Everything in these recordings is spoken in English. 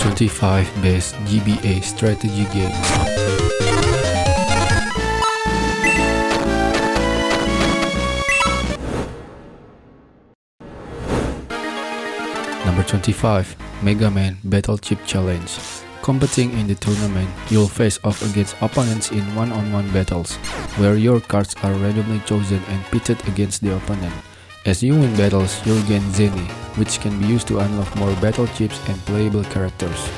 25 Best GBA Strategy Games. Number 25, Mega Man Battle Chip Challenge. Competing in the tournament, you'll face off against opponents in one-on-one battles, where your cards are randomly chosen and pitted against the opponent. As you win battles, you'll gain Zeni, which can be used to unlock more battle chips and playable characters.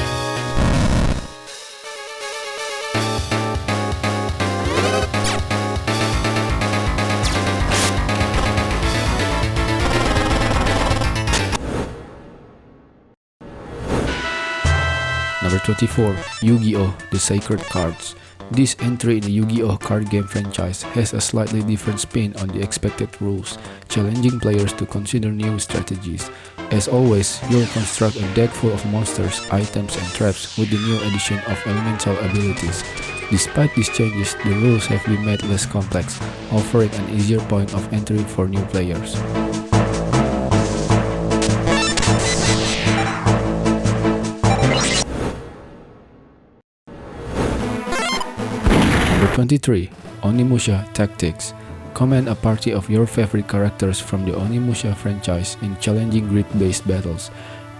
Number 24, Yu-Gi-Oh! The Sacred Cards. This entry in the Yu-Gi-Oh! Card game franchise has a slightly different spin on the expected rules, challenging players to consider new strategies. As always, you'll construct a deck full of monsters, items, and traps with the new addition of elemental abilities. Despite these changes, the rules have been made less complex, offering an easier point of entry for new players. Number 23, Onimusha Tactics. Command a party of your favorite characters from the Onimusha franchise in challenging grid-based battles.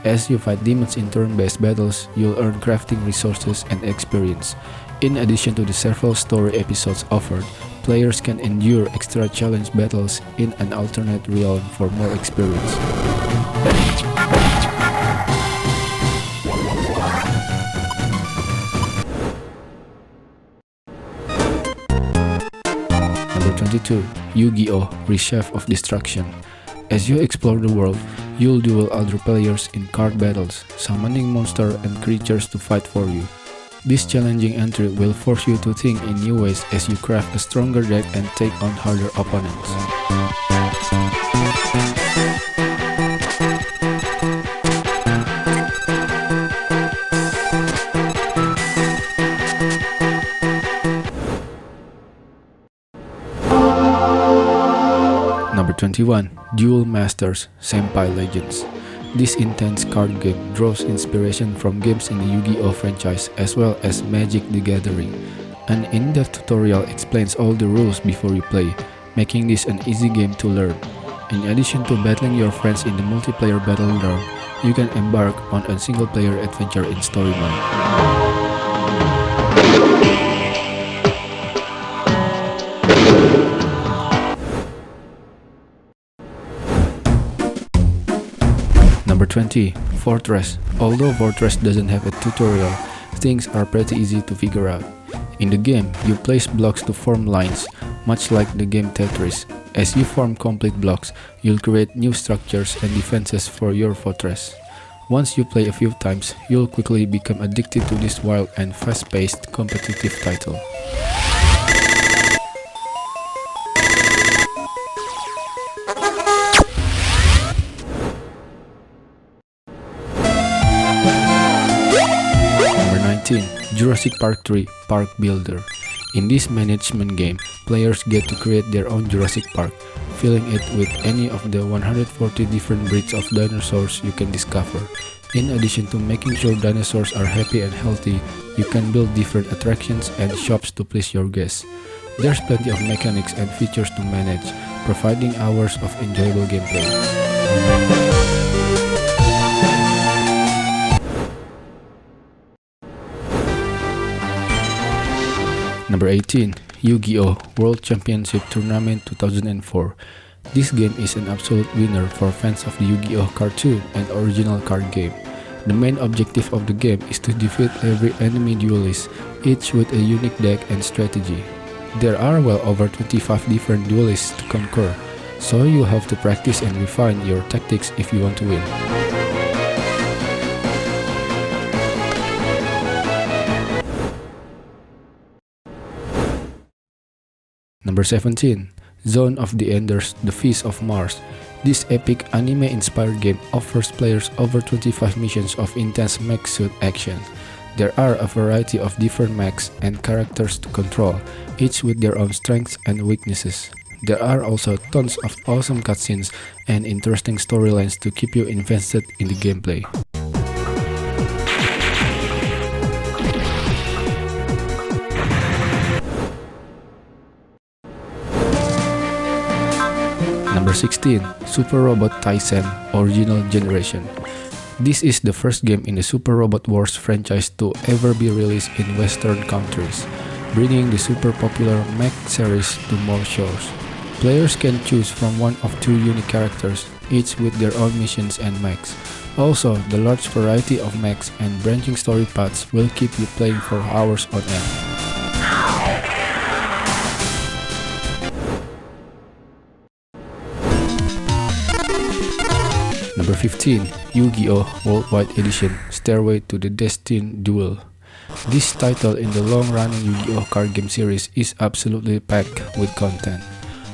As you fight demons in turn-based battles, you'll earn crafting resources and experience. In addition to the several story episodes offered, players can endure extra challenge battles in an alternate realm for more experience. Number 22, Yu-Gi-Oh! Reshef of Destruction. As you explore the world, you'll duel other players in card battles, summoning monsters and creatures to fight for you. This challenging entry will force you to think in new ways as you craft a stronger deck and take on harder opponents. Number 21, Duel Masters Sempai Legends. This intense card game draws inspiration from games in the Yu-Gi-Oh! Franchise as well as Magic the Gathering. An in-depth tutorial explains all the rules before you play, making this an easy game to learn. In addition to battling your friends in the multiplayer battleground, you can embark on a single-player adventure in story mode. Number 20, Fortress. Although Fortress doesn't have a tutorial, things are pretty easy to figure out. In the game, you place blocks to form lines, much like the game Tetris. As you form complete blocks, you'll create new structures and defenses for your fortress. Once you play a few times, you'll quickly become addicted to this wild and fast-paced competitive title. Jurassic Park 3 Park Builder. In this management game, players get to create their own Jurassic Park, filling it with any of the 140 different breeds of dinosaurs you can discover. In addition to making sure dinosaurs are happy and healthy, you can build different attractions and shops to please your guests. There's plenty of mechanics and features to manage, providing hours of enjoyable gameplay. Number 18, Yu-Gi-Oh! World Championship Tournament 2004. This game is an absolute winner for fans of the Yu-Gi-Oh! Cartoon and original card game. The main objective of the game is to defeat every enemy duelist, each with a unique deck and strategy. There are well over 25 different duelists to conquer, so you have to practice and refine your tactics if you want to win. Number 17, Zone of the Enders, The Feast of Mars. This epic anime-inspired game offers players over 25 missions of intense mech suit action. There are a variety of different mechs and characters to control, each with their own strengths and weaknesses. There are also tons of awesome cutscenes and interesting storylines to keep you invested in the gameplay. Number 16. Super Robot Taisen Original Generation. This is the first game in the Super Robot Wars franchise to ever be released in Western countries, bringing the super popular mech series to more shows. Players can choose from one of two unique characters, each with their own missions and mechs. Also, the large variety of mechs and branching story paths will keep you playing for hours on end. Number 15. Yu-Gi-Oh! Worldwide Edition Stairway to the Destined Duel. This title in the long-running Yu-Gi-Oh! Card game series is absolutely packed with content.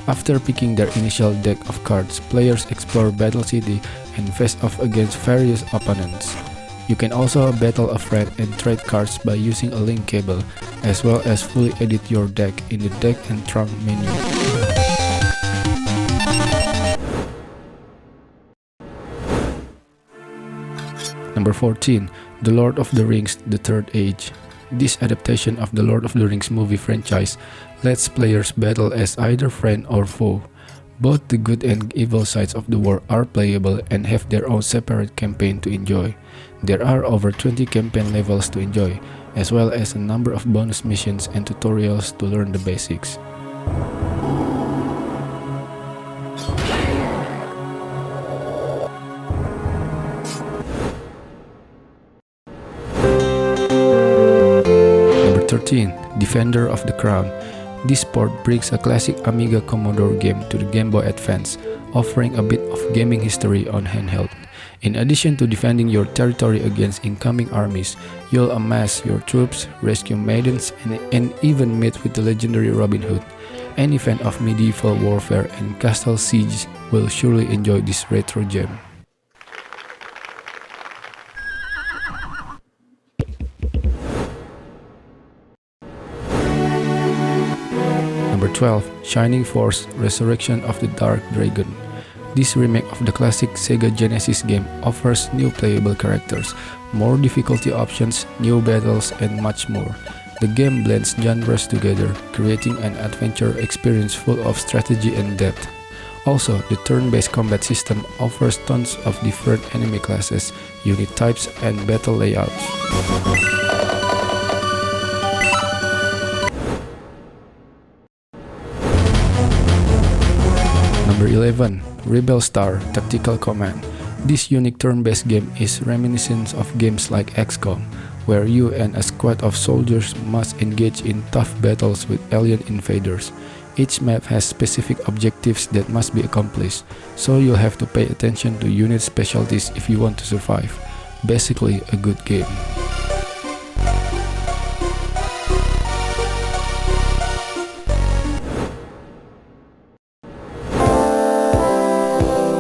After picking their initial deck of cards, players explore Battle City and face off against various opponents. You can also battle a friend and trade cards by using a link cable, as well as fully edit your deck in the Deck and Trump menu. Number 14. The Lord of the Rings: The Third Age. This adaptation of the Lord of the Rings movie franchise lets players battle as either friend or foe. Both the good and evil sides of the war are playable and have their own separate campaign to enjoy. There are over 20 campaign levels to enjoy, as well as a number of bonus missions and tutorials to learn the basics. Number 13. Defender of the Crown. This port brings a classic Amiga Commodore game to the Game Boy Advance, offering a bit of gaming history on handheld. In addition to defending your territory against incoming armies, you'll amass your troops, rescue maidens, and even meet with the legendary Robin Hood. Any fan of medieval warfare and castle siege will surely enjoy this retro gem. Number 12. Shining Force Resurrection of the Dark Dragon. This remake of the classic Sega Genesis game offers new playable characters, more difficulty options, new battles, and much more. The game blends genres together, creating an adventure experience full of strategy and depth. Also, the turn-based combat system offers tons of different enemy classes, unit types, and battle layouts. Number 11. Rebelstar Tactical Command. This unique turn-based game is reminiscent of games like XCOM, where you and a squad of soldiers must engage in tough battles with alien invaders. Each map has specific objectives that must be accomplished, so you'll have to pay attention to unit specialties if you want to survive. Basically, a good game.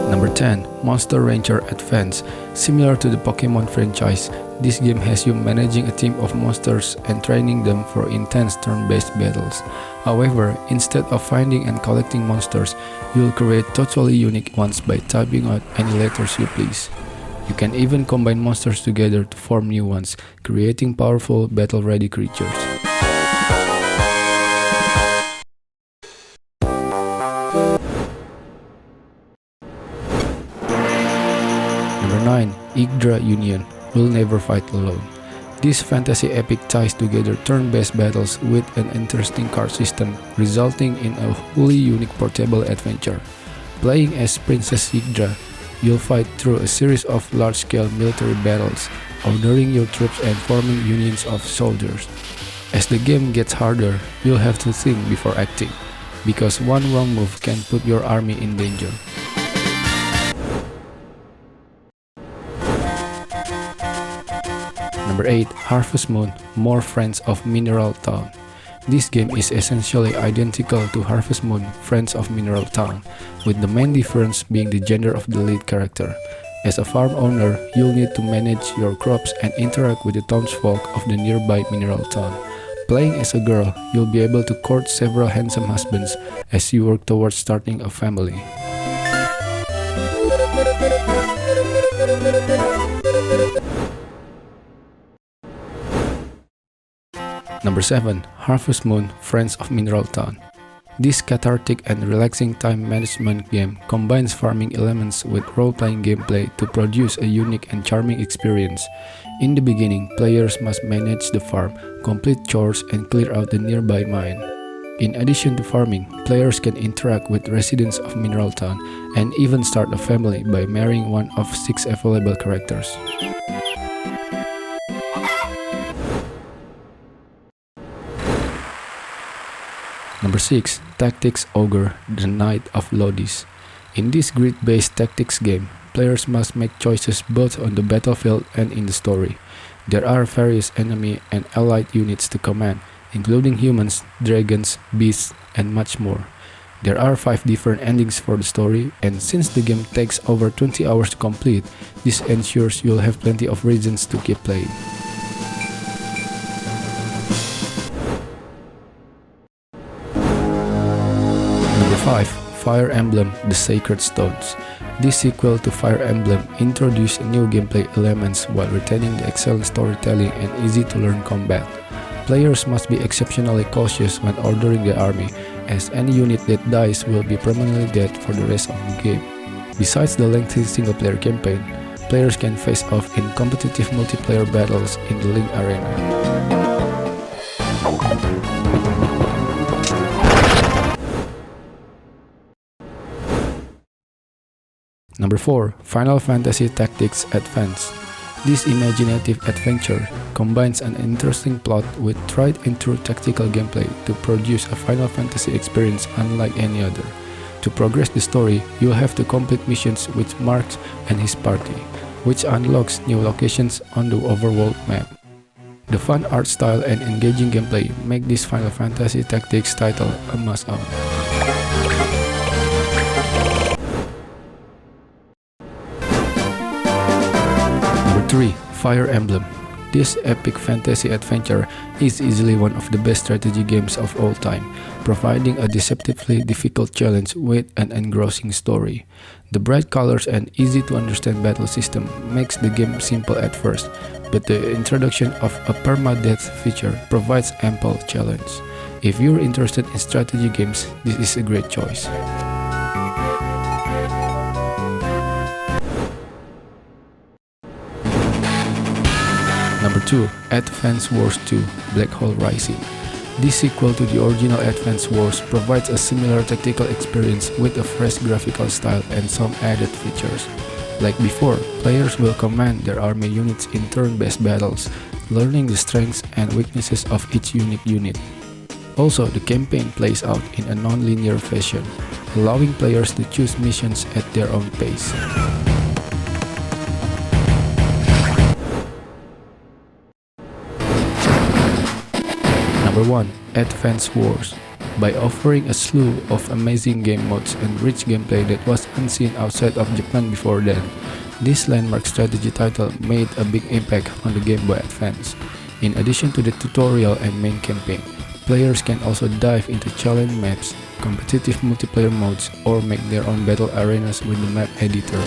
Number 10. Monster Ranger Advance. Similar to the Pokemon franchise, this game has you managing a team of monsters and training them for intense turn-based battles. However, instead of finding and collecting monsters, you'll create totally unique ones by typing out any letters you please. You can even combine monsters together to form new ones, creating powerful, battle-ready creatures. Number 9. Yggdra Union. Will Never Fight Alone. This fantasy epic ties together turn-based battles with an interesting card system, resulting in a wholly unique portable adventure. Playing as Princess Yggdra, you'll fight through a series of large-scale military battles, ordering your troops and forming unions of soldiers. As the game gets harder, you'll have to think before acting, because one wrong move can put your army in danger. Number 8. Harvest Moon More Friends of Mineral Town. This game is essentially identical to Harvest Moon Friends of Mineral Town, with the main difference being the gender of the lead character. As a farm owner, you'll need to manage your crops and interact with the townsfolk of the nearby mineral town. Playing as a girl, you'll be able to court several handsome husbands as you work towards starting a family. Number 7. Harvest Moon Friends of Mineral Town. This cathartic and relaxing time management game combines farming elements with role-playing gameplay to produce a unique and charming experience. In the beginning, players must manage the farm, complete chores, and clear out the nearby mine. In addition to farming, players can interact with residents of Mineral Town and even start a family by marrying one of 6 available characters. Number 6. Tactics Ogre, the Knight of Lodis. In this grid-based tactics game, players must make choices both on the battlefield and in the story. There are various enemy and allied units to command, including humans, dragons, beasts, and much more. There are 5 different endings for the story, and since the game takes over 20 hours to complete, this ensures you'll have plenty of reasons to keep playing. Number 5. Fire Emblem, The Sacred Stones. This sequel to Fire Emblem introduced new gameplay elements while retaining the excellent storytelling and easy-to-learn combat. Players must be exceptionally cautious when ordering the army, as any unit that dies will be permanently dead for the rest of the game. Besides the lengthy single-player campaign, players can face off in competitive multiplayer battles in the Link Arena. Number 4. Final Fantasy Tactics Advance. This imaginative adventure combines an interesting plot with tried and true tactical gameplay to produce a Final Fantasy experience unlike any other. To progress the story, you'll have to complete missions with Marx and his party, which unlocks new locations on the overworld map. The fun art style and engaging gameplay make this Final Fantasy Tactics title a must-own. Number 3. Fire Emblem. This epic fantasy adventure is easily one of the best strategy games of all time, providing a deceptively difficult challenge with an engrossing story. The bright colors and easy-to-understand battle system makes the game simple at first, but the introduction of a permadeath feature provides ample challenge. If you're interested in strategy games, this is a great choice. Number 2. Advance Wars 2, Black Hole Rising. This sequel to the original Advance Wars provides a similar tactical experience with a fresh graphical style and some added features. Like before, players will command their army units in turn-based battles, learning the strengths and weaknesses of each unique unit. Also, the campaign plays out in a non-linear fashion, allowing players to choose missions at their own pace. Number 1. Advance Wars. By offering a slew of amazing game modes and rich gameplay that was unseen outside of Japan before then, this landmark strategy title made a big impact on the Game Boy Advance. In addition to the tutorial and main campaign, players can also dive into challenge maps, competitive multiplayer modes, or make their own battle arenas with the map editor.